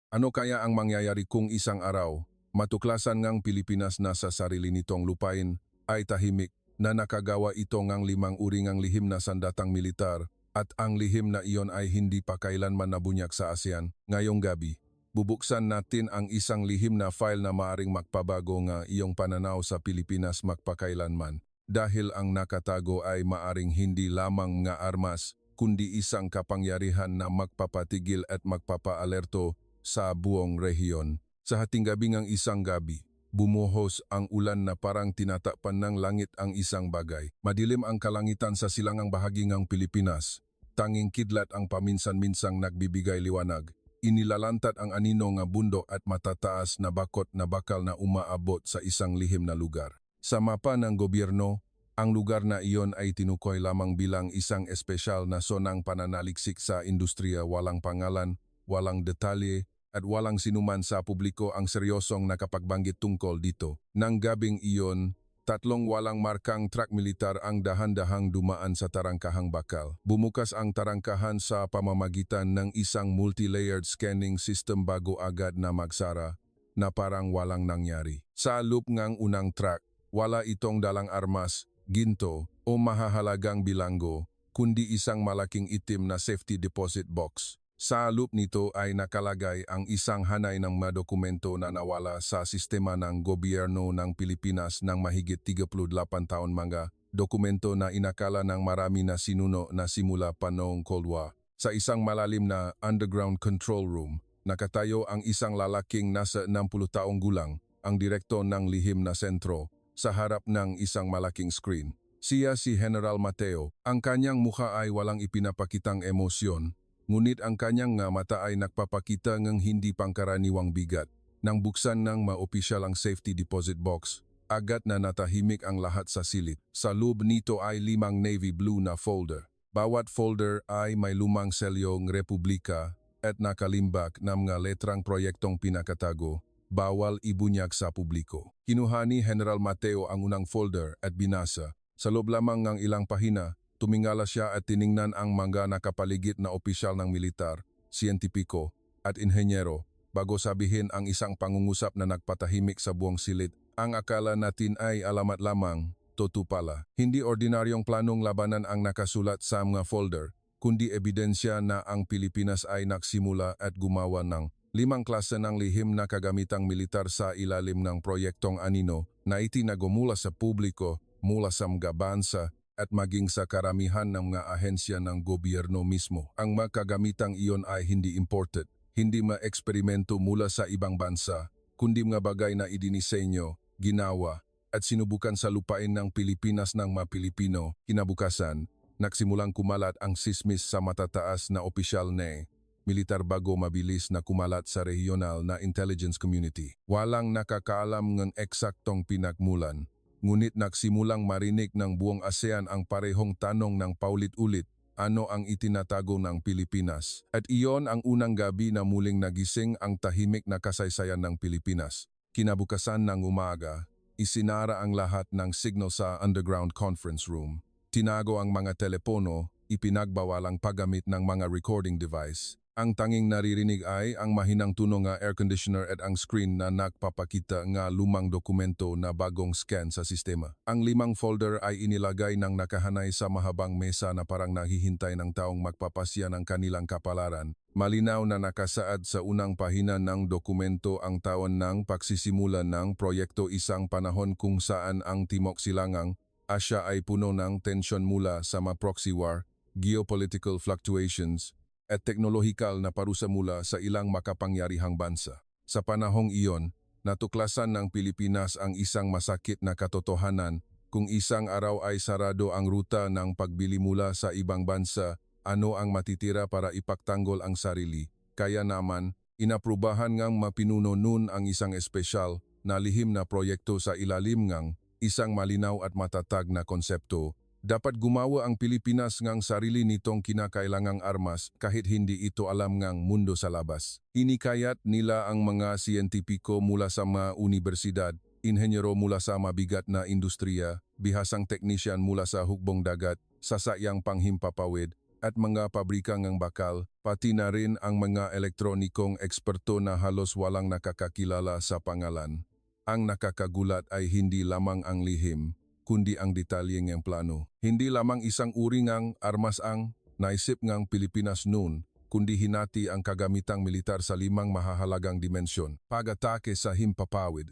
Ano kaya ang mangyayari kung isang araw, matuklasan ngang Pilipinas na sa sarili nitong lupain ay tahimik na nakagawa ito ngang limang uri ngang lihim na sandatang militar at ang lihim na iyon ay hindi pa kailanman nabunyag sa ASEAN. Ngayong gabi, bubuksan natin ang isang lihim na file na maaring magpabago nga iyong pananaw sa Pilipinas magpakailanman dahil ang nakatago ay maaring hindi lamang nga armas kundi isang kapangyarihan na magpapatigil at magpapaalerto sa buong rehiyon. Sa hating gabi ngang isang gabi, bumuhos ang ulan na parang tinatakpan ng langit ang isang bagay. Madilim ang kalangitan sa silangang bahagi ng Pilipinas. Tanging kidlat ang paminsan-minsang nagbibigay liwanag. Inilalantad ang anino nga bundok at matataas na bakot na bakal na umaabot sa isang lihim na lugar. Sa mapa ng gobyerno, ang lugar na iyon ay tinukoy lamang bilang isang espesyal na zonang pananaliksik sa industriya, walang pangalan, walang detalye, at walang sinuman sa publiko ang seryosong nakapagbanggit tungkol dito. Nang gabing iyon, tatlong walang markang truck militar ang dahan-dahang dumaan sa tarangkahang bakal. Bumukas ang tarangkahan sa pamamagitan ng isang multi-layered scanning system bago agad na magsara na parang walang nangyari. Sa loob ngang unang truck, wala itong dalang armas, ginto o mahahalagang bilanggo, kundi isang malaking itim na safety deposit box. Sa loob nito ay nakalagay ang isang hanay ng mga dokumento na nawala sa sistema ng gobyerno ng Pilipinas ng mahigit 38 taon, mga dokumento na inakala ng marami na sinuno na simula pa noong Cold War. Sa isang malalim na underground control room, nakatayo ang isang lalaking nasa 60 taong gulang, ang direktor ng lihim na sentro, sa harap ng isang malaking screen. Siya si General Mateo. Ang kanyang mukha ay walang ipinapakitang emosyon, ngunit ang kanyang nga mata ay nagpapakita ng hindi pangkaraniwang bigat. Nang buksan ng maopisyal ang safety deposit box, agad na natahimik ang lahat sa silid. Sa loob nito ay 5 navy blue na folder. Bawat folder ay may lumang selyong republika at nakalimbak ng mga letrang proyektong pinakatago, bawal ibunyag sa publiko. Kinuha ni General Mateo ang unang folder at binasa. Sa loob lamang ng ilang pahina, tumingala siya at tiningnan ang mga nakapaligid na opisyal ng militar, siyentipiko at inhenyero bago sabihin ang isang pangungusap na nagpatahimik sa buong silid. Ang akala natin ay alamat lamang, totoo pala. Hindi ordinaryong planong labanan ang nakasulat sa mga folder, kundi ebidensya na ang Pilipinas ay nagsimula at gumawa ng 5 klase ng lihim na kagamitang militar sa ilalim ng proyektong anino na itinago mula sa publiko, mula sa mga bansa, at maging sa karamihan ng mga ahensya ng gobyerno mismo. Ang mga kagamitang iyon ay hindi imported, hindi ma-eksperimento mula sa ibang bansa, kundi mga bagay na idinisenyo, ginawa, at sinubukan sa lupain ng Pilipinas ng mga Pilipino. Kinabukasan, nagsimulang kumalat ang sismis sa matataas na opisyal na militar bago mabilis na kumalat sa regional na intelligence community. Walang nakakaalam ng eksaktong pinagmulan, ngunit nagsimulang marinig ng buong ASEAN ang parehong tanong ng paulit-ulit, ano ang itinatago ng Pilipinas? At iyon ang unang gabi na muling nagising ang tahimik na kasaysayan ng Pilipinas. Kinabukasan ng umaga, isinara ang lahat ng signal sa underground conference room. Tinago ang mga telepono, ipinagbawal ang paggamit ng mga recording device. Ang tanging naririnig ay ang mahinang tunog nga air conditioner at ang screen na nagpapakita nga lumang dokumento na bagong scan sa sistema. Ang 5 folder ay inilagay ng nakahanay sa mahabang mesa na parang naghihintay ng taong magpapasya ng kanilang kapalaran. Malinaw na nakasaad sa unang pahina ng dokumento ang taon ng pagsisimula ng proyekto, isang panahon kung saan ang Timog Silangang Asya ay puno ng tensyon mula sa mga proxy war, geopolitical fluctuations, at teknolohikal na parusa mula sa ilang makapangyarihang bansa. Sa panahong iyon, natuklasan ng Pilipinas ang isang masakit na katotohanan: kung isang araw ay sarado ang ruta ng pagbili mula sa ibang bansa, ano ang matitira para ipagtanggol ang sarili? Kaya naman, inaprubahan ngang mapinuno nun ang isang espesyal na lihim na proyekto sa ilalim ngang isang malinaw at matatag na konsepto. Dapat gumawa ang Pilipinas ngang sarili nitong kinakailangang armas kahit hindi ito alam ngang mundo sa labas. Inikayat nila ang mga siyentipiko mula sa mga universidad, inhenyero mula sa mabigat na industriya, bihasang teknisyan mula sa hukbong dagat, sasakyang panghimpapawid, at mga pabrika ng bakal, pati na rin ang mga elektronikong eksperto na halos walang nakakakilala sa pangalan. Ang nakakagulat ay hindi lamang ang lihim, kundi ang detalye ng plano. Hindi lamang isang uri ng armas ang naisip ng Pilipinas noon, kundi hinati ang kagamitang militar sa 5 mahahalagang dimensyon. Pag-atake sa himpapawid,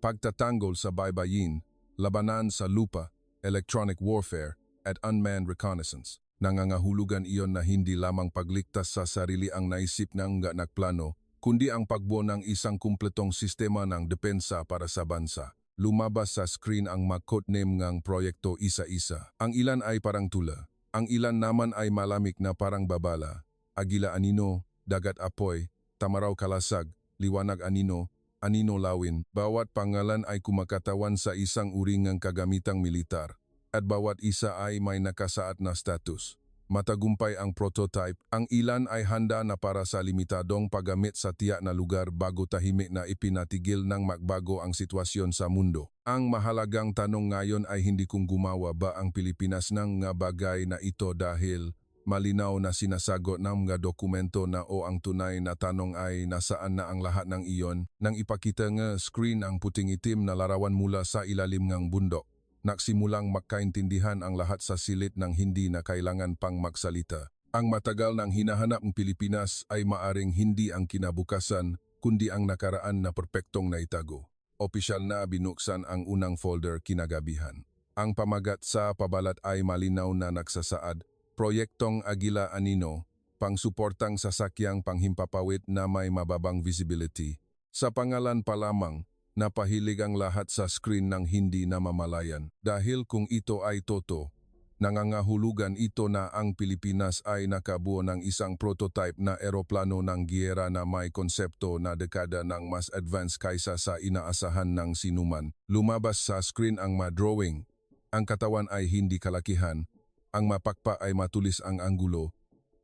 pagtatanggol sa baybayin, labanan sa lupa, electronic warfare, at unmanned reconnaissance. Nangangahulugan iyon na hindi lamang pagligtas sa sarili ang naisip ng plano, kundi ang pagbuo ng isang kumpletong sistema ng depensa para sa bansa. Lumabas sa screen ang mag-codename ng proyekto isa-isa. Ang ilan ay parang tula, ang ilan naman ay malamig na parang babala, agila anino, dagat apoy, tamaraw kalasag, liwanag anino, anino lawin. Bawat pangalan ay kumakatawan sa isang uri ng kagamitang militar, at bawat isa ay may nakasaad na status. Matagumpay ang prototype, ang ilan ay handa na para sa limitadong paggamit sa tiyak na lugar bago tahimik na ipinatigil ng magbago ang sitwasyon sa mundo. Ang mahalagang tanong ngayon ay hindi kung gumawa ba ang Pilipinas ng nga bagay na ito dahil malinaw na sinasagot ng mga dokumento na o ang tunay na tanong ay nasaan na ang lahat ng iyon nang ipakita ng screen ang puting-itim na larawan mula sa ilalim ng bundok. Nagsimulang magkaintindihan ang lahat sa silid ng hindi na kailangan pang magsalita. Ang matagal nang hinahanap ng Pilipinas ay maaring hindi ang kinabukasan, kundi ang nakaraan na perpektong naitago. Opisyal na binuksan ang unang folder kinagabihan. Ang pamagat sa pabalat ay malinaw na nagsasaad, Proyektong Agila Anino, pangsuportang sasakyang panghimpapawid na may mababang visibility. Sa pangalan pa lamang, napahilig ang lahat sa screen ng hindi namamalayan. Dahil kung ito ay toto, nangangahulugan ito na ang Pilipinas ay nakabuo ng isang prototype na eroplano ng giyera na may konsepto na dekada ng mas advanced kaysa sa inaasahan ng sinuman. Lumabas sa screen ang drawing. Ang katawan ay hindi kalakihan, ang mapakpa ay matulis ang anggulo,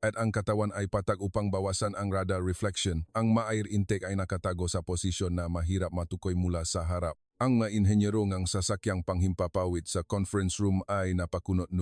at ang katawan ay patag upang bawasan ang radar reflection. Ang ma-air intake ay nakatago sa posisyon na mahirap matukoy mula sa harap. Ang mga inhenyero ng sasakyang panghimpapawid sa conference room ay napakunot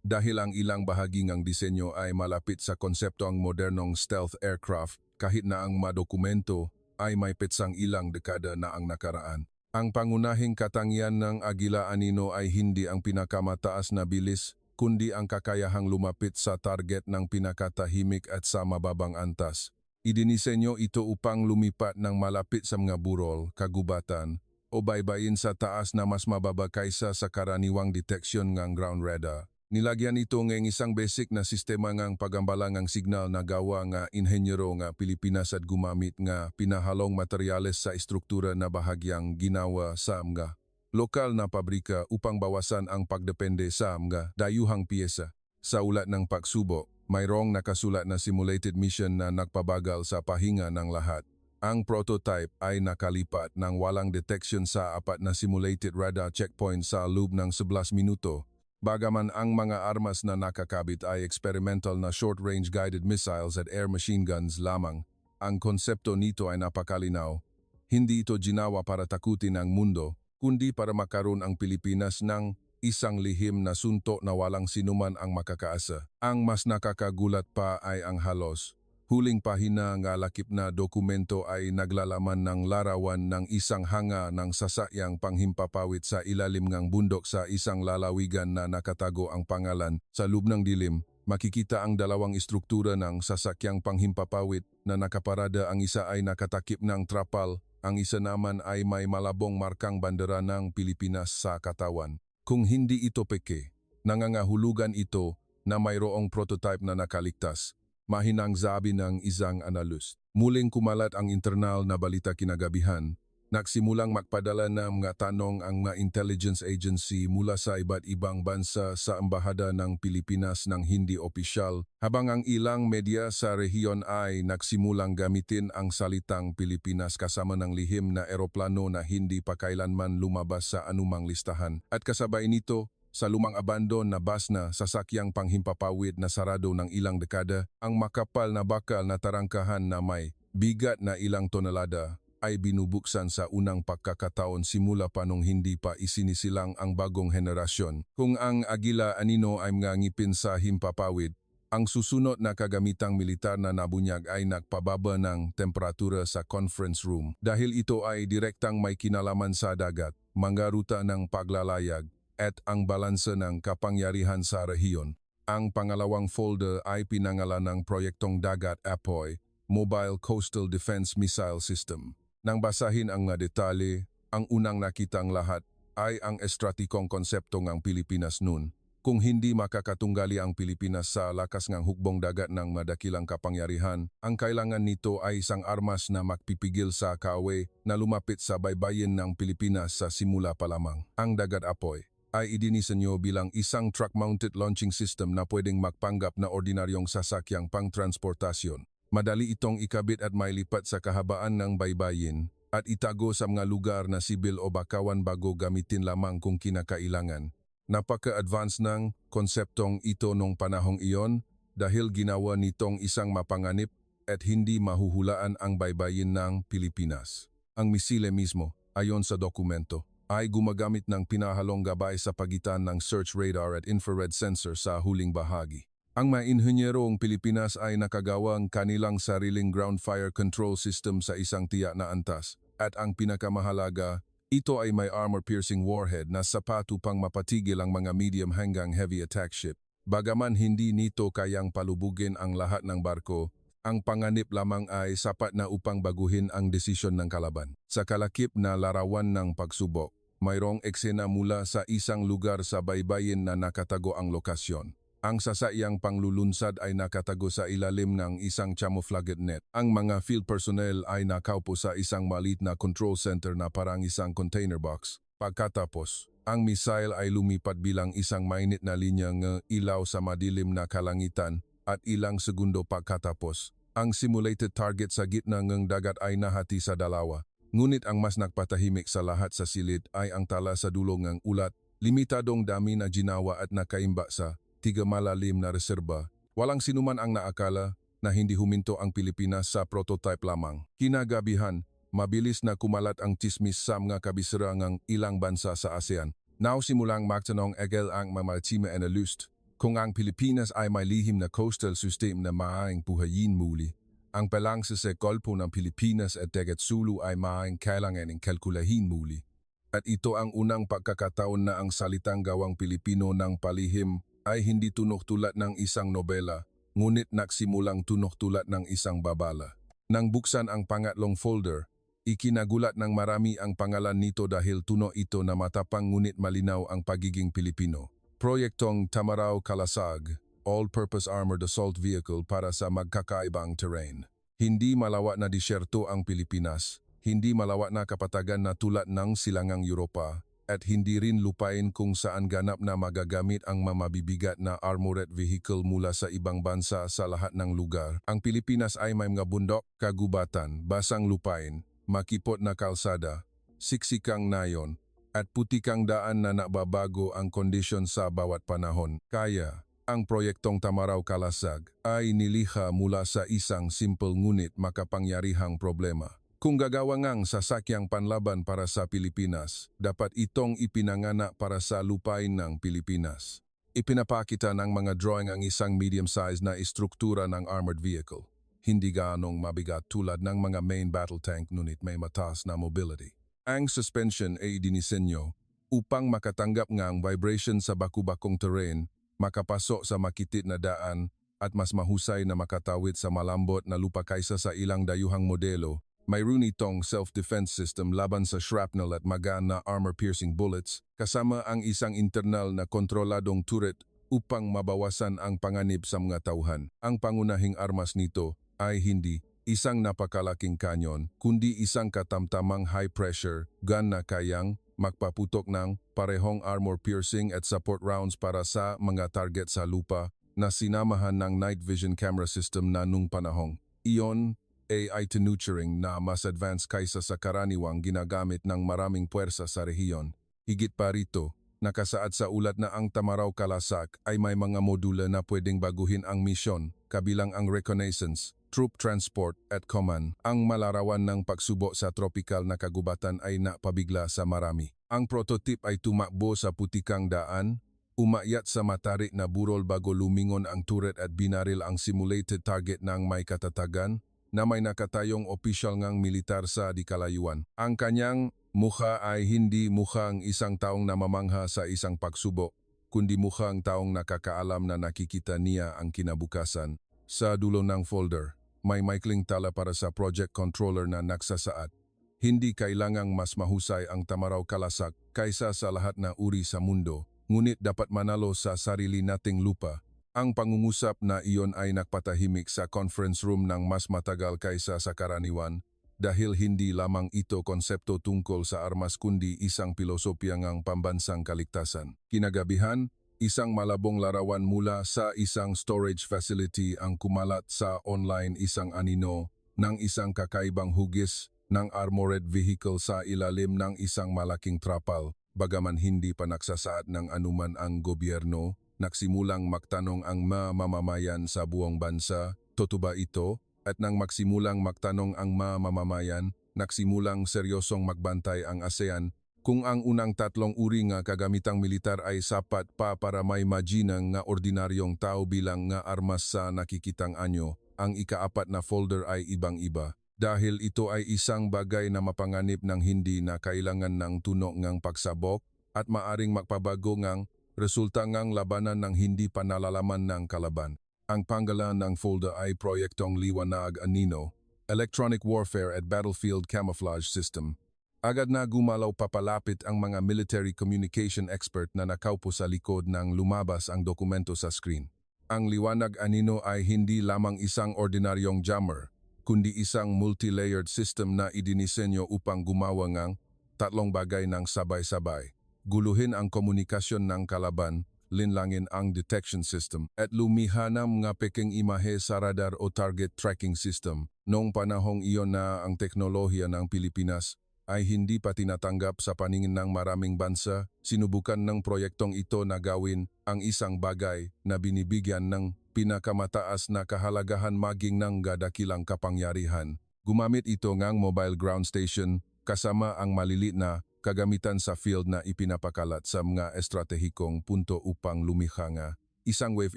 dahil ang ilang bahagi ng disenyo ay malapit sa konsepto ang modernong stealth aircraft kahit na ang madokumento ay may petsang ilang dekada na ang nakaraan. Ang pangunahing katangian ng Agila Anino ay hindi ang pinakamataas na bilis, kundi ang kakayahang lumapit sa target ng pinakatahimik at sa mababang antas. Idinisenyo ito upang lumipat ng malapit sa mga burol, kagubatan, o baybayin sa taas na mas mababa kaysa sa karaniwang deteksyon ng ground radar. Nilagyan ito ng isang basic na sistema ng pagambala ng signal na gawa nga inhenyero nga Pilipinas at gumamit nga pinahalong materyales sa estruktura na bahagyang ginawa sa mga lokal na pabrika upang bawasan ang pagdepende sa mga dayuhang piyesa. Sa ulat ng pagsubok, mayroong nakasulat na simulated mission na nagpabagal sa pahinga ng lahat. Ang prototype ay nakalipat ng walang detection sa 4 na simulated radar checkpoint sa loob ng 11 minuto. Bagaman ang mga armas na nakakabit ay experimental na short-range guided missiles at air machine guns lamang, ang konsepto nito ay napakalinaw. Hindi ito ginawa para takutin ang mundo, kundi para makaroon ang Pilipinas ng isang lihim na suntok na walang sinuman ang makakaasa. Ang mas nakakagulat pa ay ang halos huling pahina nga lakip na dokumento ay naglalaman ng larawan ng isang hanga ng sasakyang panghimpapawid sa ilalim ng bundok sa isang lalawigan na nakatago ang pangalan. Sa loob ng dilim, makikita ang dalawang istruktura ng sasakyang panghimpapawid na nakaparada. Ang isa ay nakatakip ng trapal, ang isa naman ay may malabong markang bandera ng Pilipinas sa katawan. Kung hindi ito peke, nangangahulugan ito na mayroong prototype na nakaligtas. Mahinang sabi ng isang analyst. Muling kumalat ang internal na balita kinagabihan. Nagsimulang magpadala ng mga tanong ang mga intelligence agency mula sa iba't ibang bansa sa embahada ng Pilipinas ng hindi opisyal, habang ang ilang media sa rehiyon ay nagsimulang gamitin ang salitang Pilipinas kasama ng lihim na eroplano na hindi pa kailanman lumabas sa anumang listahan. At kasabay nito, sa lumang abandon na bus na sasakyang panghimpapawid na sarado ng ilang dekada, ang makapal na bakal na tarangkahan na may bigat na ilang tonelada ay binubuksan sa unang pagkakataon simula pa nung hindi pa isinisilang ang bagong henerasyon. Kung ang Agila Anino ay mga ngipin sa himpapawid, Ang susunod na kagamitang militar na nabunyag ay nagpababa ng temperatura sa conference room dahil ito ay direktang may kinalaman sa dagat, mga ruta ng paglalayag at ang balanse ng kapangyarihan sa rehiyon. Ang pangalawang folder ay pinangalan ng Proyektong Dagat Apoy, Mobile Coastal Defense Missile System. Nang basahin ang mga detalye, ang unang nakitang lahat ay ang estratikong konsepto ng Pilipinas noon. Kung hindi makakatunggali ang Pilipinas sa lakas ng hukbong dagat ng madakilang kapangyarihan, ang kailangan nito ay isang armas na magpipigil sa kaaway na lumapit sa baybayin ng Pilipinas sa simula pa lamang. Ang Dagat Apoy ay idinisenyo bilang isang truck-mounted launching system na pwedeng magpanggap na ordinaryong sasakyang pangtransportasyon. Madali itong ikabit at mailipat sa kahabaan ng baybayin at itago sa mga lugar na sibil o bakawan bago gamitin lamang kung kinakailangan. Napaka-advance ng konseptong ito nung panahong iyon dahil ginawa nitong isang mapanganib at hindi mahuhulaan ang baybayin ng Pilipinas. Ang misile mismo, ayon sa dokumento, ay gumagamit ng pinahalong gabay sa pagitan ng search radar at infrared sensor sa huling bahagi. Ang mga inhenyerong Pilipinas ay nakagawang kanilang sariling ground fire control system sa isang tiyak na antas at ang pinakamahalaga, ito ay may armor-piercing warhead na sapat upang mapatigil ang mga medium hanggang heavy attack ship. Bagaman hindi nito kayang palubugin ang lahat ng barko, ang panganib lamang ay sapat na upang baguhin ang desisyon ng kalaban. Sa kalakip na larawan ng pagsubok, mayroong eksena mula sa isang lugar sa baybayin na nakatago ang lokasyon. Ang sasakyang panglulunsad ay nakatago sa ilalim ng isang camouflaged net. Ang mga field personnel ay nakaupo sa isang maliit na control center na parang isang container box. Pagkatapos, ang missile ay lumipat bilang isang mainit na linya ng ilaw sa madilim na kalangitan at ilang segundo pagkatapos, ang simulated target sa gitna ng dagat ay nahati sa dalawa. Ngunit ang mas nagpatahimik sa lahat sa silid ay ang tala sa dulo ng ulat, limitadong dami na ginawa at nakaimba sa 3 malalim na reserba. Walang sinuman ang naakala na hindi huminto ang Pilipinas sa prototype lamang. Kinagabihan, mabilis na kumalat ang tsismis sa mga kabisera ng ilang bansa sa ASEAN. Simulang magtanong agad ang mga maritime analyst kung ang Pilipinas ay may lihim na coastal system na maaaring buhayin muli. Ang balanse sa golpo ng Pilipinas at Dagat Sulu ay maaaring kailanganing kalkulahin muli. At ito ang unang pagkakataon na ang salitang gawang Pilipino ng palihim ay hindi tunok tulad ng isang nobela, ngunit nagsimulang tunok tulad ng isang babala. Nang buksan ang pangatlong folder, ikinagulat ng marami ang pangalan nito dahil tuno ito na matapang ngunit malinaw ang pagiging Pilipino. Proyektong Tamaraw Kalasag, All-Purpose Armored Assault Vehicle para sa magkakaibang terrain. Hindi malawak na disyerto ang Pilipinas, hindi malawak na kapatagan na tulad ng silangang Europa, at hindi rin lupain kung saan ganap na magagamit ang mamabibigat na armored vehicle mula sa ibang bansa sa lahat ng lugar. Ang Pilipinas ay may mga bundok, kagubatan, basang lupain, makipot na kalsada, siksikang nayon, at putikang daan na nababago ang kondisyon sa bawat panahon. Kaya, ang proyektong Tamaraw Kalasag ay nilikha mula sa isang simple ngunit makapangyarihang problema. Kung gagawa ngang sasakyang panlaban para sa Pilipinas, dapat itong ipinangana para sa lupain ng Pilipinas. Ipinapakita ng mga drawing ang isang medium-sized na istruktura ng armored vehicle. Hindi gaanong mabigat tulad ng mga main battle tank ngunit may mataas na mobility. Ang suspension ay dinisenyo upang makatanggap ngang vibration sa baku-bakong terrain, makapasok sa makitit na daan at mas mahusay na makatawid sa malambot na lupa kaysa sa ilang dayuhang modelo. Mayroon itong self-defense system laban sa shrapnel at magaan na armor-piercing bullets kasama ang isang internal na kontroladong turret upang mabawasan ang panganib sa mga tauhan. Ang pangunahing armas nito ay hindi isang napakalaking kanyon, kundi isang katamtamang high-pressure gun na kayang magpaputok ng parehong armor-piercing at support rounds para sa mga target sa lupa na sinamahan ng night vision camera system na nung panahong iyon AI tunuturing na mas advanced kaysa sa karaniwang ginagamit ng maraming puwersa sa rehiyon. Higit pa rito, nakasaad sa ulat na ang Tamaraw Kalasag ay may mga modula na pwedeng baguhin ang misyon, kabilang ang reconnaissance, troop transport at command. Ang malarawan ng pagsubo sa tropical na kagubatan ay napabigla sa marami. Ang prototype ay tumakbo sa putikang daan, Umakyat sa matarik na burol bago lumingon ang turret at binaril ang simulated target ng may katatagan na may nakatayong opisyal ngang militar sa di kalayuan. Ang kanyang mukha ay hindi mukhang isang taong namamangha sa isang pagsubok, kundi mukhang taong nakakaalam na nakikita niya ang kinabukasan. Sa dulo ng folder, may maikling tala para sa project controller na nagsasaad. Hindi kailangang mas mahusay ang tamaraw kalasak kaysa sa lahat na uri sa mundo, ngunit dapat manalo sa sarili nating lupa. Ang pangungusap na iyon ay nagpatahimik sa conference room ng mas matagal kaysa sa karaniwan dahil hindi lamang ito konsepto tungkol sa armas kundi isang pilosopya ng pambansang kaligtasan. Kinagabihan, isang malabong larawan mula sa isang storage facility ang kumalat sa online isang anino ng isang kakaibang hugis ng armored vehicle sa ilalim ng isang malaking trapal. Bagaman hindi pa nagsasaad ng anuman ang gobyerno, nagsimulang magtanong ang mamamayan sa buong bansa, totoo ba ito? At nang magsimulang magtanong ang mamamayan, nagsimulang seryosong magbantay ang ASEAN kung ang unang tatlong uri nga kagamitang militar ay sapat pa para may maginang nga ordinaryong tao bilang nga armas sa nakikitang anyo, ang ikaapat na folder ay ibang-iba. Dahil ito ay isang bagay na mapanganib ng hindi na kailangan ng tunog ngang pagsabok at maaring magpabago ngang resulta ngang labanan ng hindi pa nalalaman ng kalaban. Ang pangalan ng folder ay Proyektong Liwanag Anino, Electronic Warfare at Battlefield Camouflage System. Agad na gumalaw papalapit ang mga military communication expert na nakaupo sa likod nang lumabas ang dokumento sa screen. Ang Liwanag Anino ay hindi lamang isang ordinaryong jammer, kundi isang multi-layered system na idinisenyo upang gumawa ng tatlong bagay ng sabay-sabay. Guluhin ang komunikasyon ng kalaban, linlangin ang detection system, at lumihanam nga peking imahe sa radar o target tracking system. Noong panahong iyon na ang teknolohiya ng Pilipinas ay hindi pa tinatanggap sa paningin ng maraming bansa, sinubukan ng proyektong ito na gawin ang isang bagay na binibigyan ng pinakamataas na kahalagahan maging ng gadakilang kapangyarihan. Gumamit ito ngang mobile ground station kasama ang maliliit na kagamitan sa field na ipinapakalat sa mga estratehikong punto upang lumikha nga isang wave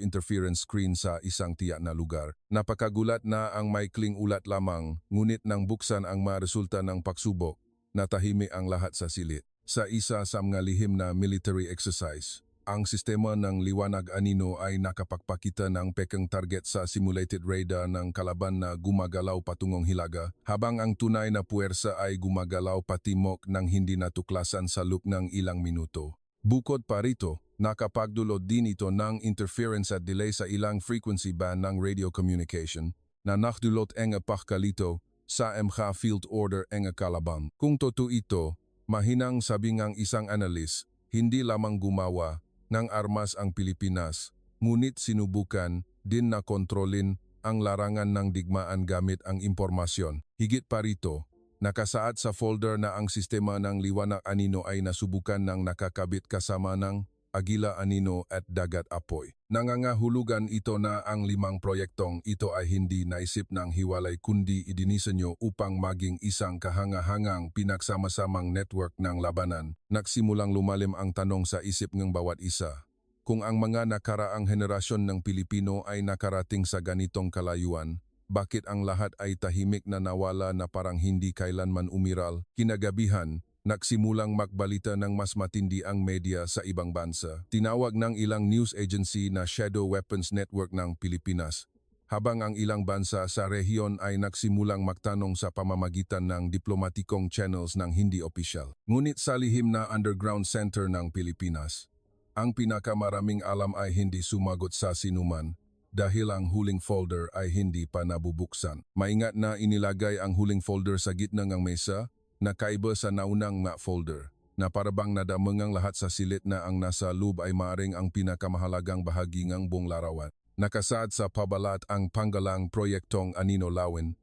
interference screen sa isang tiyak na lugar. Napakagulat na ang maikling ulat lamang, ngunit nang buksan ang mga resulta ng pagsubok, natahimik ang lahat sa silid. Sa isa sa mga lihim na military exercise, ang sistema ng Liwanag Anino ay nakapagpakita ng pekeng target sa simulated radar ng kalaban na gumagalaw patungong Hilaga, habang ang tunay na puwersa ay gumagalaw patimok ng hindi natuklasan sa loob ng ilang minuto. Bukod pa rito, nakapagdulot din ito ng interference at delay sa ilang frequency band ng radio communication na nakdulot ang pagkalito sa MH field order ang kalaban. Kung totoo ito, mahinang sabi ng isang analyst, hindi lamang gumawa ng armas ang Pilipinas, ngunit sinubukan din na kontrolin ang larangan ng digmaan gamit ang impormasyon. Higit pa rito, nakasaad sa folder na ang sistema ng Liwanag Anino ay nasubukan ng nakakabit kasama ng Agila Anino at Dagat Apoy. Nangangahulugan ito na ang 5 proyektong ito ay hindi naisip ng hiwalay kundi idinisenyo upang maging isang kahanga-hangang pinagsama-samang network ng labanan. Nagsimulang lumalim ang tanong sa isip ng bawat isa. Kung ang mga nakaraang henerasyon ng Pilipino ay nakarating sa ganitong kalayuan, bakit ang lahat ay tahimik na nawala na parang hindi kailanman umiral? Kinagabihan, nagsimulang magbalita ng mas matindi ang media sa ibang bansa. Tinawag ng ilang news agency na Shadow Weapons Network ng Pilipinas, habang ang ilang bansa sa rehiyon ay nagsimulang magtanong sa pamamagitan ng diplomatikong channels ng hindi opisyal. Ngunit sa lihim na underground center ng Pilipinas, ang pinakamaraming alam ay hindi sumagot sa sinuman dahil ang huling folder ay hindi pa nabubuksan. Maingat na inilagay ang huling folder sa gitna ng mesa, nakaiba sa naunang nga folder, na parabang nadamangang lahat sa silit na ang nasa loob ay maaring ang pinakamahalagang bahagi ng buong larawan. Nakasaad sa pabalat ang panggalang Proyektong Anino Lawin,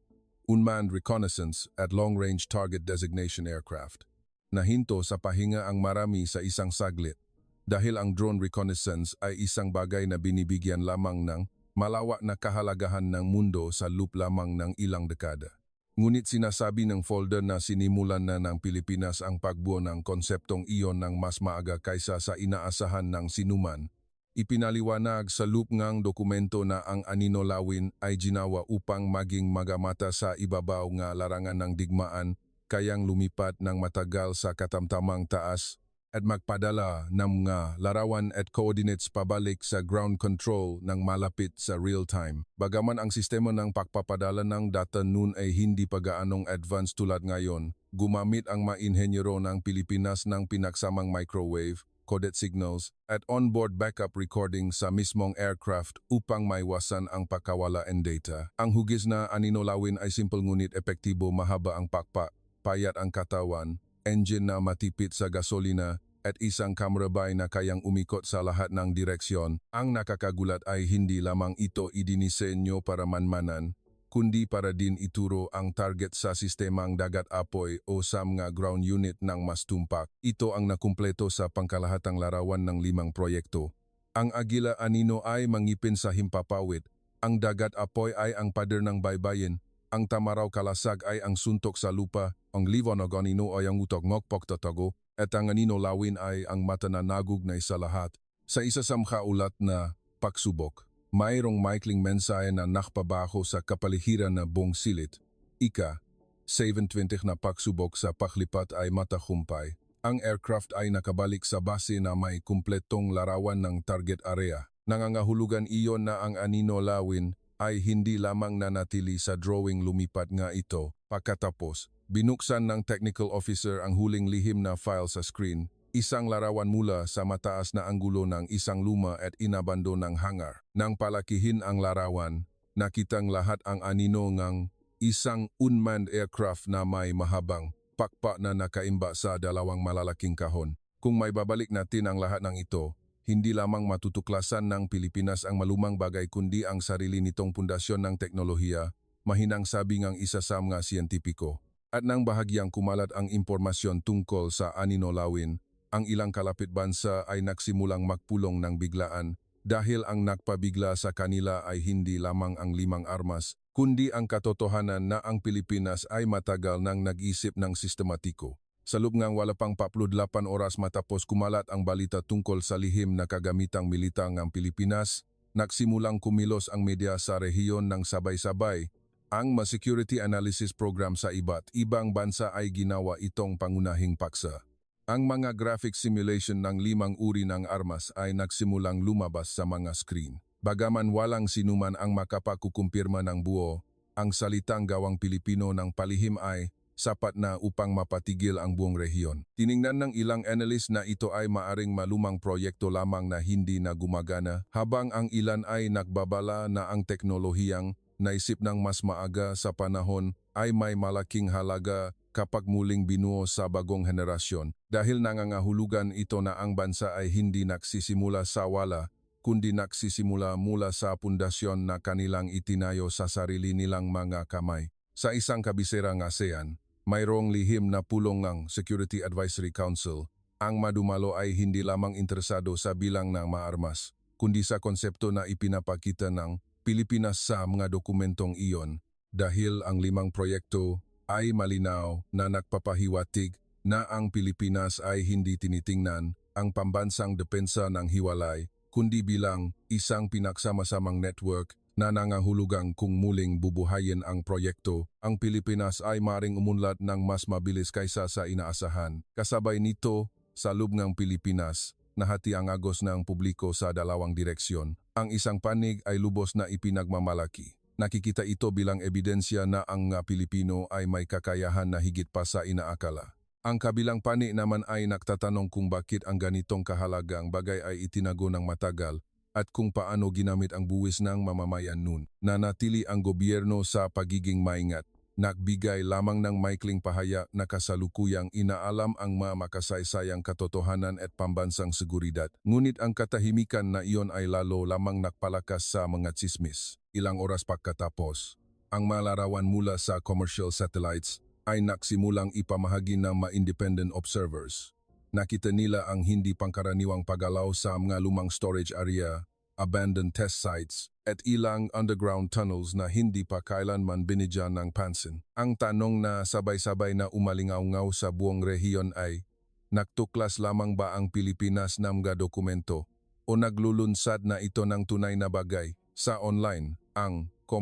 Unmanned Reconnaissance at Long-Range Target Designation Aircraft. Nahinto sa pahinga ang marami sa isang saglit, dahil ang drone reconnaissance ay isang bagay na binibigyan lamang ng malawak na kahalagahan ng mundo sa loob lamang ng ilang dekada. Ngunit sinasabi ng folder na sinimulan na ng Pilipinas ang pagbuo ng konseptong iyon ng mas maaga kaysa sa inaasahan ng sinuman. Ipinaliwanag sa loop ngang dokumento na ang Anino Lawin ay ginawa upang maging magamata sa ibabaw nga larangan ng digmaan, kayang lumipat ng matagal sa katamtamang taas at magpadala ng mga larawan at coordinates pabalik sa ground control ng malapit sa real time. Bagaman ang sistema ng pagpapadala ng data noon ay hindi pa gaanong advanced tulad ngayon, gumamit ang mga inhenyero ng Pilipinas ng pinaksamang microwave, coded signals, at onboard backup recording sa mismong aircraft upang maiwasan ang pagkawala ng data. Ang hugis na Anino Lawin ay simple ngunit epektibo, mahaba ang pakpak, payat ang katawan, engine na matipid sa gasolina, at isang camera bay na kayang umikot sa lahat ng direksyon. Ang nakakagulat ay hindi lamang ito idinisenyo para manmanan, kundi para din ituro ang target sa sistemang dagat-apoy o sa mga ground unit ng mas tumpak. Ito ang nakumpleto sa pangkalahatang larawan ng 5 proyekto. Ang Agila Anino ay mangipin sa himpapawid, ang dagat-apoy ay ang pader ng baybayin, ang Tamaraw Kalasag ay ang suntok sa lupa, ang Liwanag Anino ay ang utok ngokpok tatago, at ang Anino Lawin ay ang mata na nagugnay sa lahat. Sa isa sa makaulat na pagsubok, mayroong maikling mensahe na nakpabaho sa kapaligiran na buong silit. Ika, 720 na pagsubok sa paklipat ay matahumpay. Ang aircraft ay nakabalik sa base na may kumpletong larawan ng target area. Nangangahulugan iyon na ang Anino Lawin ay hindi lamang nanatili sa drawing, lumipat nga ito. Pagkatapos, binuksan ng technical officer ang huling lihim na file sa screen, isang larawan mula sa mataas na anggulo ng isang luma at inabando ng hangar. Nang palakihin ang larawan, nakitang lahat ang Anino ngang isang unmanned aircraft na may mahabang pakpak na nakaimba sa 2 malalaking kahon. Kung may babalik natin ang lahat ng ito, hindi lamang matutuklasan ng Pilipinas ang malumang bagay kundi ang sarili nitong pundasyon ng teknolohiya, mahinang sabi ngang isa sa mga siyentipiko. At nang bahagyang kumalat ang impormasyon tungkol sa Anino Lawin, ang ilang kalapit bansa ay nagsimulang magpulong ng biglaan dahil ang nagpabigla sa kanila ay hindi lamang ang 5 armas, kundi ang katotohanan na ang Pilipinas ay matagal nang nag-isip ng sistematiko. Sa loob ngang wala pang 48 oras matapos kumalat ang balita tungkol sa lihim na kagamitang militar ng Pilipinas, nagsimulang kumilos ang media sa rehiyon ng sabay-sabay. Ang security analysis program sa iba't ibang bansa ay ginawa itong pangunahing paksa. Ang mga graphic simulation ng 5 uri ng armas ay nagsimulang lumabas sa mga screen. Bagaman walang sinuman ang makapakukumpirma ng buo, ang salitang gawang Pilipino ng palihim ay sapat na upang mapatigil ang buong rehiyon. Tiningnan ng ilang analyst na ito ay maaring malumang proyekto lamang na hindi na gumagana, habang ang ilan ay nagbabala na ang teknolohiyang naisip ng mas maaga sa panahon ay may malaking halaga kapag muling binuo sa bagong henerasyon. Dahil nangangahulugan ito na ang bansa ay hindi nagsisimula sa wala, kundi nagsisimula mula sa pundasyon na kanilang itinayo sa sarili nilang mga kamay. Sa isang kabiserang ASEAN, mayroong lihim na pulong ng Security Advisory Council. Ang madumalo ay hindi lamang interesado sa bilang ng maarmas, kundi sa konsepto na ipinapakita ng Pilipinas sa mga dokumentong iyon, dahil ang 5 proyekto ay malinaw na nagpapahiwatig na ang Pilipinas ay hindi tinitingnan ang pambansang depensa ng hiwalay, kundi bilang isang pinagsama-samang network na nangangahulugang kung muling bubuhayin ang proyekto, ang Pilipinas ay maring umunlad ng mas mabilis kaysa sa inaasahan. Kasabay nito, sa loob ng Pilipinas, nahati ang agos ng publiko sa 2 direksyon. Ang isang panig ay lubos na ipinagmamalaki. Nakikita ito bilang ebidensya na ang Pilipino ay may kakayahan na higit pa sa inaakala. Ang kabilang panig naman ay nagtatanong kung bakit ang ganitong kahalagang bagay ay itinago ng matagal at kung paano ginamit ang buwis ng mamamayan noon. Nanatili ang gobyerno sa pagiging maingat, nagbigay lamang ng maikling pahayag na kasalukuyang inaalam ang mga makasaysayang katotohanan at pambansang seguridad. Ngunit ang katahimikan na iyon ay lalo lamang nakpalakas sa mga tsismis. Ilang oras pagkatapos, ang malarawan mula sa commercial satellites ay nagsimulang ipamahagi ng mga independent observers. Nakita nila ang hindi pangkaraniwang paggalaw sa mga lumang storage area, abandoned test sites, at ilang underground tunnels na hindi pa kailanman binigyan ng pansin. Ang tanong na sabay-sabay na umalingaw-ngaw sa buong rehiyon ay, nagtuklas lamang ba ang Pilipinas ng mga dokumento o naglulunsad na ito ng tunay na bagay? Sa online, ang 5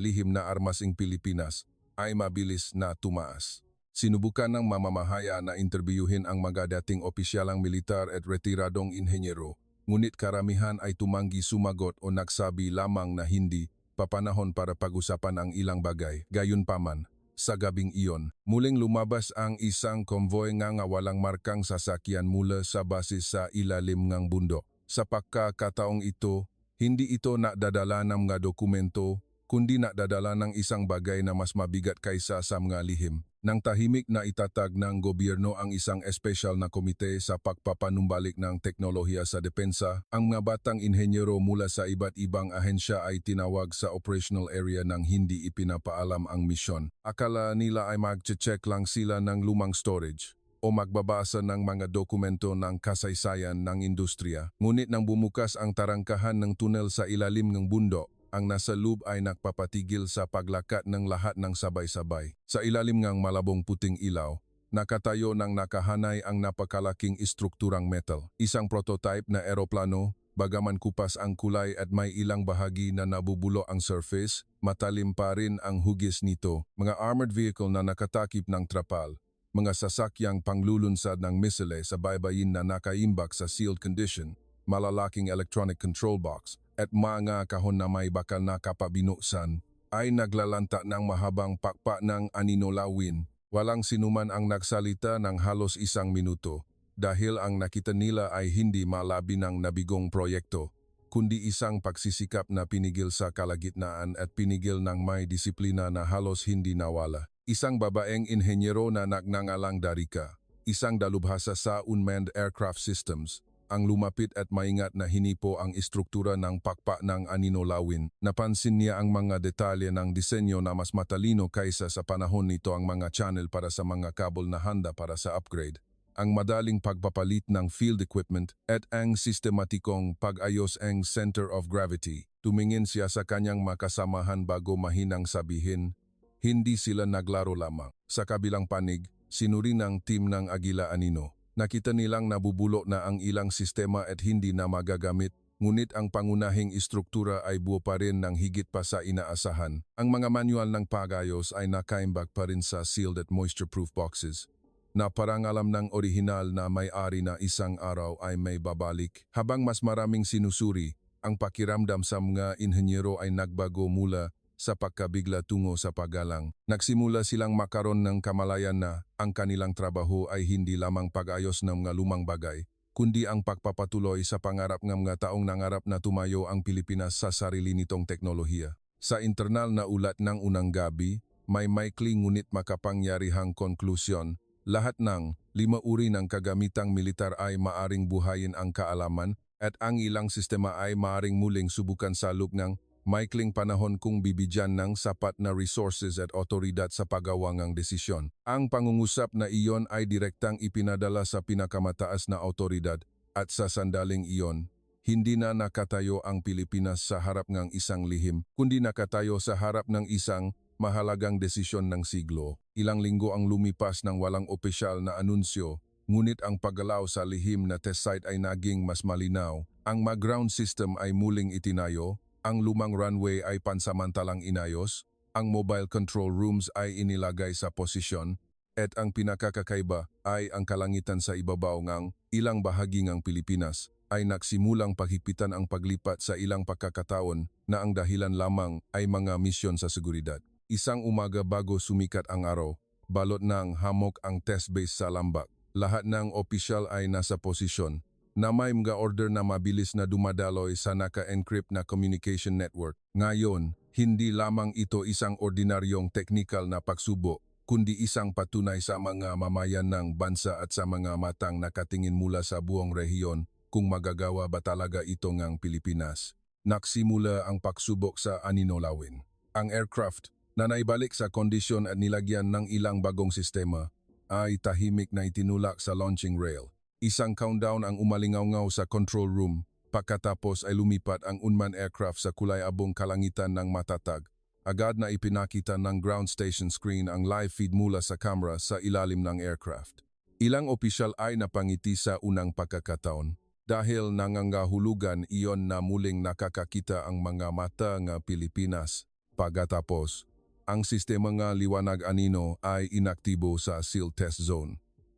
lihim na armasing Pilipinas ay mabilis na tumaas. Sinubukan ng mamamahaya na interbyuhin ang mga dating opisyalang militar at retiradong inhenyero, ngunit karamihan ay tumanggi sumagot o nagsabi lamang na hindi papanahon para pag-usapan ang ilang bagay. Gayunpaman, sa gabing iyon, muling lumabas ang isang konvoy nga walang markang sasakyan mula sa basis sa ilalim ng bundok. Sa pagkakataong ito, hindi ito nadadala ng mga dokumento, kundi nadadala ng isang bagay na mas mabigat kaysa sa mga lihim. Nang tahimik na itatag ng gobyerno ang isang espesyal na komite sa pagpapanumbalik ng teknolohiya sa depensa, ang mga batang inhenyero mula sa iba't ibang ahensya ay tinawag sa operational area nang hindi ipinapaalam ang misyon. Akala nila ay mag-check lang sila ng lumang storage o magbabasa ng mga dokumento ng kasaysayan ng industriya. Ngunit nang bumukas ang tarangkahan ng tunnel sa ilalim ng bundok, ang nasa loob ay nagpapatigil sa paglakat ng lahat ng sabay-sabay. Sa ilalim ng malabong puting ilaw, nakatayo ng nakahanay ang napakalaking istrukturang metal. Isang prototype na eroplano, bagaman kupas ang kulay at may ilang bahagi na nabubulo ang surface, matalim pa rin ang hugis nito. Mga armored vehicle na nakatakip ng trapal, mga sasakyang panglulunsad ng misile sa baybayin na nakaimbak sa sealed condition, malalaking electronic control box, at mga kahon na may bakal na kapabinuksan, ay naglalanta ng mahabang pakpak ng aninolawin. Walang sinuman ang nagsalita ng halos 1 minuto, dahil ang nakita nila ay hindi malabi ng nabigong proyekto, kundi isang pagsisikap na pinigil sa kalagitnaan at pinigil ng may disiplina na halos hindi nawala. Isang babaeng inhenyero na nagngangalang Darika, isang dalubhasa sa unmanned aircraft systems, ang lumapit at maingat na hinipo ang istruktura ng pakpak ng aninolawin. Napansin niya ang mga detalye ng disenyo na mas matalino kaysa sa panahon nito, ang mga channel para sa mga kabel na handa para sa upgrade, ang madaling pagpapalit ng field equipment, at ang sistematikong pag-ayos ng center of gravity. Tumingin siya sa kanyang makasamahan bago mahinang sabihin, hindi sila naglaro lamang. Sa kabilang panig, sinuri ng team ng Agila Anino. Nakita nilang nabubulo na ang ilang sistema at hindi na magagamit, ngunit ang pangunahing istruktura ay buo pa rin ng higit pa sa inaasahan. Ang mga manual ng pag-ayos ay nakaimbak pa rin sa sealed at moisture-proof boxes, na parang alam ng orihinal na may-ari na isang araw ay may babalik. Habang mas maraming sinusuri, ang pakiramdam sa mga inhenyero ay nagbago mula sa pagkabigla tungo sa paggalang. Nagsimula silang makaroon ng kamalayan na ang kanilang trabaho ay hindi lamang pag-ayos ng mga lumang bagay, kundi ang pagpapatuloy sa pangarap ng mga taong nangarap na tumayo ang Pilipinas sa sarili nitong teknolohiya. Sa internal na ulat ng unang gabi, may maikling ngunit makapangyarihang konklusyon. Lahat ng 5 uri ng kagamitang militar ay maaring buhayin ang kaalaman at ang ilang sistema ay maaring muling subukan sa loob ng maikling panahon kung bibigyan ng sapat na resources at otoridad sa paggawa ng desisyon. Ang pangungusap na iyon ay direktang ipinadala sa pinakamataas na otoridad at sa sandaling iyon, hindi na nakatayo ang Pilipinas sa harap ng isang lihim, kundi nakatayo sa harap ng isang mahalagang desisyon ng siglo. Ilang linggo ang lumipas ng walang opisyal na anunsyo, ngunit ang paggalaw sa lihim na test site ay naging mas malinaw. Ang mga ground system ay muling itinayo, ang lumang runway ay pansamantalang inayos, ang mobile control rooms ay inilagay sa posisyon, at ang pinakakakaiba ay ang kalangitan sa ibabaw ng ilang bahagi ng Pilipinas ay nagsimulang paghigpitan ang paglipat sa ilang pagkakataon na ang dahilan lamang ay mga misyon sa seguridad. Isang umaga bago sumikat ang araw, balot ng hamok ang test base sa Lambak. Lahat ng opisyal ay nasa posisyon, na may mga order na mabilis na dumadaloy sa naka-encrypt na communication network. Ngayon, hindi lamang ito isang ordinaryong technical na pagsubok, kundi isang patunay sa mga mamayan ng bansa at sa mga matang nakatingin mula sa buong rehiyon kung magagawa ba talaga ito ng Pilipinas. Nagsimula ang pagsubok sa aninolawin. Ang aircraft na naibalik sa kondisyon at nilagyan ng ilang bagong sistema ay tahimik na itinulak sa launching rail. Isang countdown ang umalingaw-ngaw sa control room, Pagkatapos ay lumipat ang unmanned aircraft sa kulay-abong kalangitan ng matatag. Agad na ipinakita ng ground station screen ang live feed mula sa camera sa ilalim ng aircraft. Ilang opisyal ay napangiti sa unang pagkakataon dahil nangangahulugan iyon na muling nakakakita ang mga mata ng Pilipinas. Pagkatapos, ang sistema ng liwanag anino ay inaktibo sa SEAL test zone.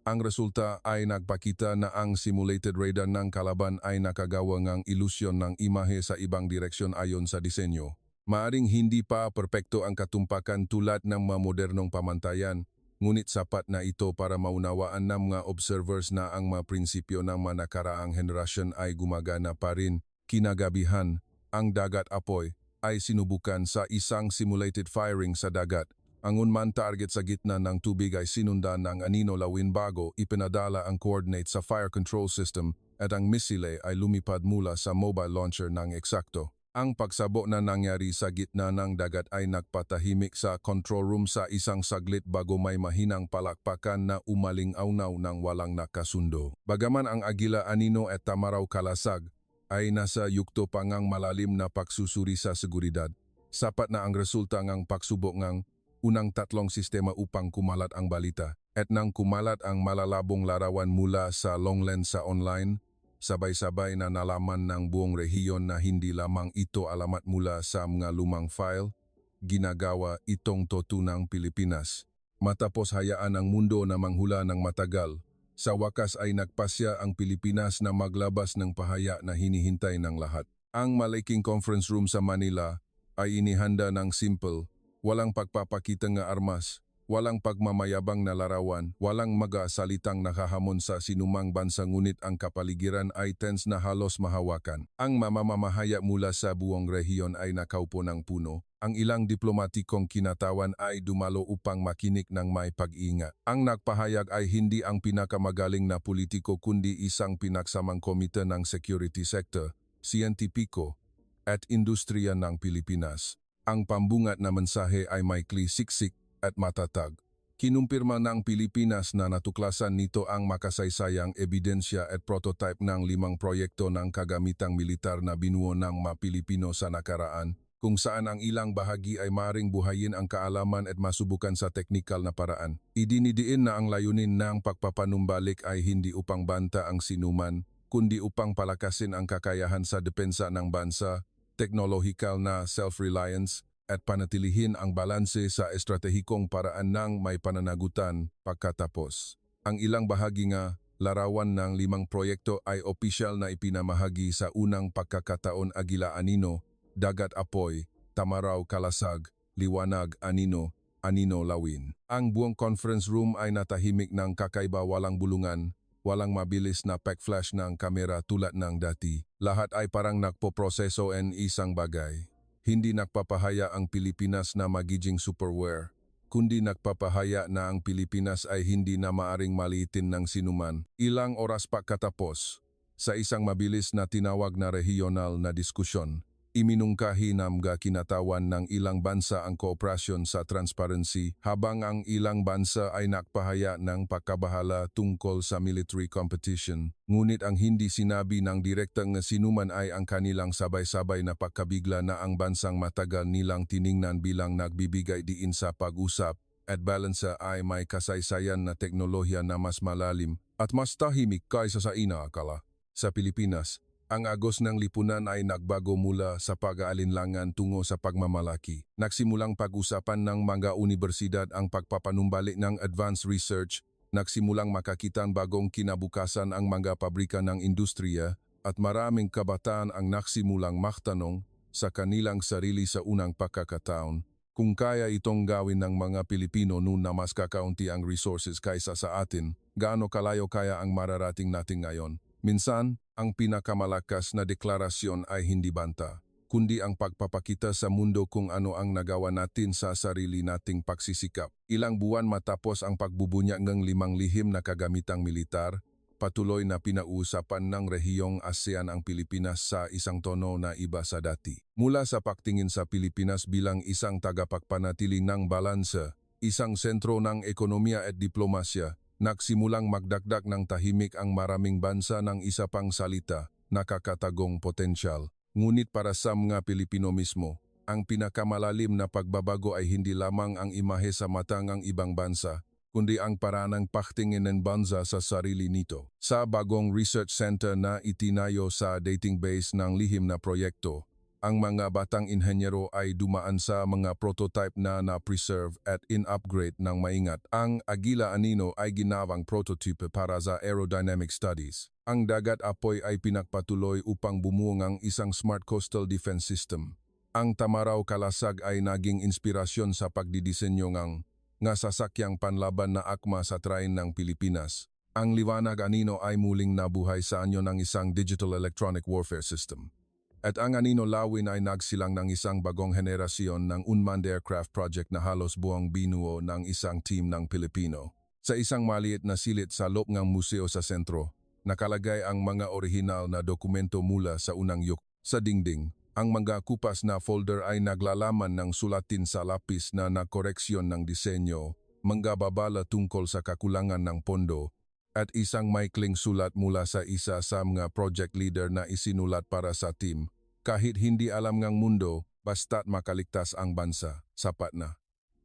Ang resulta ay nagpakita na ang simulated radar ng kalaban ay nakagawa ng ilusyon ng imahe sa ibang direksyon ayon sa disenyo. Maaring hindi pa perpekto ang katumpakan tulad ng mga modernong pamantayan, ngunit sapat na ito para maunawaan ng mga observers na ang mga prinsipyo ng mga nakaraang henerasyon ay gumagana pa rin. Kinagabihan, ang dagat apoy ay sinubukan sa isang simulated firing sa dagat. Ang unmanned target sa gitna ng tubig ay sinundan ng anino lawin bago ipinadala ang coordinate sa fire control system at ang misile ay lumipad mula sa mobile launcher ng eksakto. Ang pagsabok na nangyari sa gitna ng dagat ay nagpatahimik sa control room sa isang saglit bago may mahinang palakpakan na umaling-aunaw ng walang nakasundo. Bagaman ang Agila Anino at Tamaraw Kalasag ay nasa yugto pa ngang malalim na pagsusuri sa seguridad, sapat na ang resulta ng pagsubok ng unang tatlong sistema upang kumalat ang balita at nang kumalat ang malalabong larawan mula sa long lens sa online, sabay-sabay na nalaman ng buong rehiyon na hindi lamang ito alamat mula sa mga lumang file, ginagawa itong totunang Pilipinas. Matapos hayaan ang mundo na manghula ng matagal, sa wakas ay nagpasya ang Pilipinas na maglabas ng pahaya na hinihintay ng lahat. Ang malaking conference room sa Manila ay inihanda ng simple, walang pagpapakita ng armas, walang pagmamayabang na larawan, walang magasalitang nakahamon sa sinumang bansa ngunit ang kapaligiran ay tense na halos mahawakan. Ang mamamahaya mula sa buong rehiyon ay nakaupo ng puno. Ang ilang diplomatikong kinatawan ay dumalo upang makinig ng may pag-iingat. Ang nagpahayag ay hindi ang pinakamagaling na politiko kundi isang pinagsamang komite ng security sector, siyentipiko, at industriya ng Pilipinas. Ang pambungat na mensahe ay maikli, siksik, at matatag. Kinumpirma ng Pilipinas na natuklasan nito ang makasaysayang ebidensya at prototype ng 5 proyekto ng kagamitang militar na binuo ng mga Pilipino sa nakaraan, kung saan ang ilang bahagi ay maring buhayin ang kaalaman at masubukan sa teknikal na paraan. Idinidiin na ang layunin ng pagpapanumbalik ay hindi upang banta ang sinuman, kundi upang palakasin ang kakayahan sa depensa ng bansa, teknolohikal na self-reliance, at panatilihin ang balanse sa estratehikong paraan ng may pananagutan pagkatapos. Ang ilang bahagi nga, larawan ng 5 proyekto ay opisyal na ipinamahagi sa unang pagkakataon Agila Anino, Dagat Apoy, Tamaraw Kalasag, Liwanag Anino, Anino Lawin. Ang buong conference room ay natahimik ng kakaiba, walang bulungan, walang mabilis na pack-flash ng kamera tulad ng dati. Lahat ay parang nagpoproseso ng isang bagay. Hindi nagpapahaya ang Pilipinas na magiging superware, kundi nagpapahaya na ang Pilipinas ay hindi na maaring maliitin ng sinuman. Ilang oras pa katapos, sa isang mabilis na tinawag na regional na diskusyon, iminungkahi ng kinatawan ng ilang bansa ang kooperasyon sa transparency habang ang ilang bansa ay nakpahaya ng pagkabahala tungkol sa military competition. Ngunit ang hindi sinabi ng direktang sinuman ay ang kanilang sabay-sabay na pagkabigla na ang bansang matagal nilang tiningnan bilang nagbibigay diin sa pag-usap at balansa ay may kasaysayan na teknolohiya na mas malalim at mas tahimik kaysa sa inaakala. Sa Pilipinas, ang agos ng lipunan ay nagbago mula sa pag-aalinlangan tungo sa pagmamalaki. Nagsimulang pag-usapan ng mga universidad ang pagpapanumbalik ng advanced research, nagsimulang makakitang bagong kinabukasan ang mga pabrika ng industriya at maraming kabataan ang nagsimulang magtanong sa kanilang sarili sa unang pagkakataon kung kaya itong gawin ng mga Pilipino noon na mas kakaunti ang resources kaysa sa atin, gaano kalayo kaya ang mararating natin ngayon. Minsan, ang pinakamalakas na deklarasyon ay hindi banta, kundi ang pagpapakita sa mundo kung ano ang nagawa natin sa sarili nating pagsisikap. Ilang buwan matapos ang pagbubunyag ng 5 lihim na kagamitang militar, patuloy na pinauusapan ng rehiyong ASEAN ang Pilipinas sa isang tono na iba sa dati. Mula sa pagtingin sa Pilipinas bilang isang tagapagpanatili ng balansa, isang sentro ng ekonomiya at diplomasya, nagsimulang magdagdag ng tahimik ang maraming bansa ng isa pang salita, nakakatagong potensyal. Ngunit para sa mga Pilipino mismo, ang pinakamalalim na pagbabago ay hindi lamang ang imahe sa mata ng ibang bansa, kundi ang paraan ng pagtingin ng bansa sa sarili nito. Sa bagong research center na itinayo sa database ng lihim na proyekto, ang mga batang inhenyero ay dumaan sa mga prototype na na-preserve at in-upgrade ng maingat. Ang Agila Anino ay ginawang prototype para sa aerodynamic studies. Ang dagat apoy ay pinagpatuloy upang bumuo ng isang smart coastal defense system. Ang Tamaraw Kalasag ay naging inspirasyon sa pagdidisenyo ng sasakyang panlaban na akma sa train ng Pilipinas. Ang Liwanag Anino ay muling nabuhay sa anyo ng isang digital electronic warfare system. At ang Anino Lawin ay nagsilang ng isang bagong henerasyon ng unmanned aircraft project na halos buong binuo ng isang team ng Pilipino. Sa isang maliit na silid sa loob ng museo sa sentro, nakalagay ang mga orihinal na dokumento mula sa unang yuk. Sa dingding, ang mga kupas na folder ay naglalaman ng sulatin sa lapis na nakoreksyon ng disenyo, mga babala tungkol sa kakulangan ng pondo, at isang maikling sulat mula sa isa sa mga project leader na isinulat para sa team. Kahit hindi alam ng mundo, basta't makaligtas ang bansa, sapat na.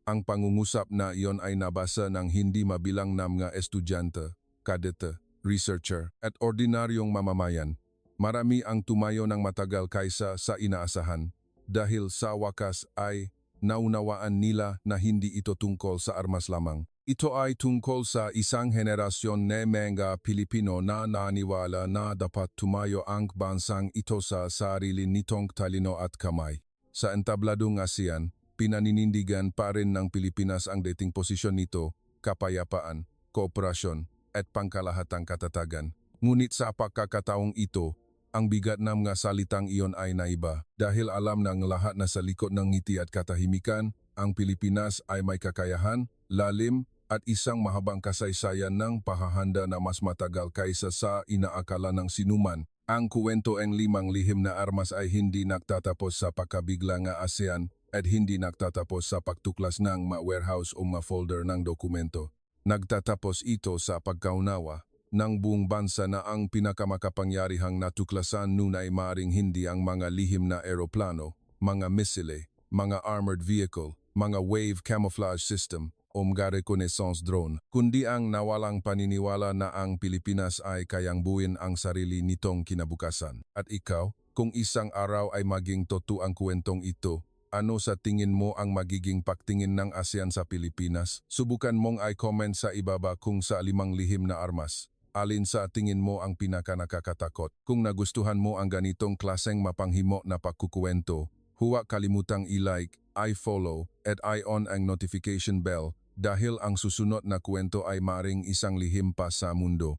Ang pangungusap na iyon ay nabasa ng hindi mabilang na mga estudyante, kadete, researcher, at ordinaryong mamamayan. Marami ang tumayo ng matagal kaysa sa inaasahan dahil sa wakas ay naunawaan nila na hindi ito tungkol sa armas lamang. Ito ay tungkol sa isang henerasyon ng mga Pilipino na naniwala na dapat tumayo ang bansang ito sa sarili nitong talino at kamay. Sa entabladong ASEAN, pinaninindigan pa rin ng Pilipinas ang dating posisyon nito, kapayapaan, kooperasyon, at pangkalahatang katatagan. Ngunit sa pagkakataong ito, ang bigat ng mga salitang iyon ay naiba. Dahil alam ng lahat na sa likod ng ngiti at katahimikan, ang Pilipinas ay may kakayahan, lalim, at isang mahabang kasaysayan ng pahahanda na mas matagal kaysa sa inaakala ng sinuman. Ang kuwento ng 5 lihim na armas ay hindi nagtatapos sa pagkabigla ng ASEAN at hindi nagtatapos sa pagtuklas ng mga warehouse o mga folder ng dokumento. Nagtatapos ito sa pagkaunawa ng buong bansa na ang pinakamakapangyarihang natuklasan nun ay maring hindi ang mga lihim na eroplano, mga misile, mga armored vehicle, mga wave camouflage system o mga reconnaissance drone, kundi ang nawalang paniniwala na ang Pilipinas ay kayang buuin ang sarili nitong kinabukasan. At ikaw, kung isang araw ay maging totoo ang kwentong ito, ano sa tingin mo ang magiging pagtingin ng ASEAN sa Pilipinas? Subukan mong i-comment sa ibaba kung sa 5 lihim na armas. Alin sa tingin mo ang pinakanakakatakot? Kung nagustuhan mo ang ganitong klaseng mapanghimo na pagkukuwento, huwag kalimutang i-like, i-follow, at i-on ang notification bell dahil ang susunod na kwento ay maring isang lihim pa sa mundo.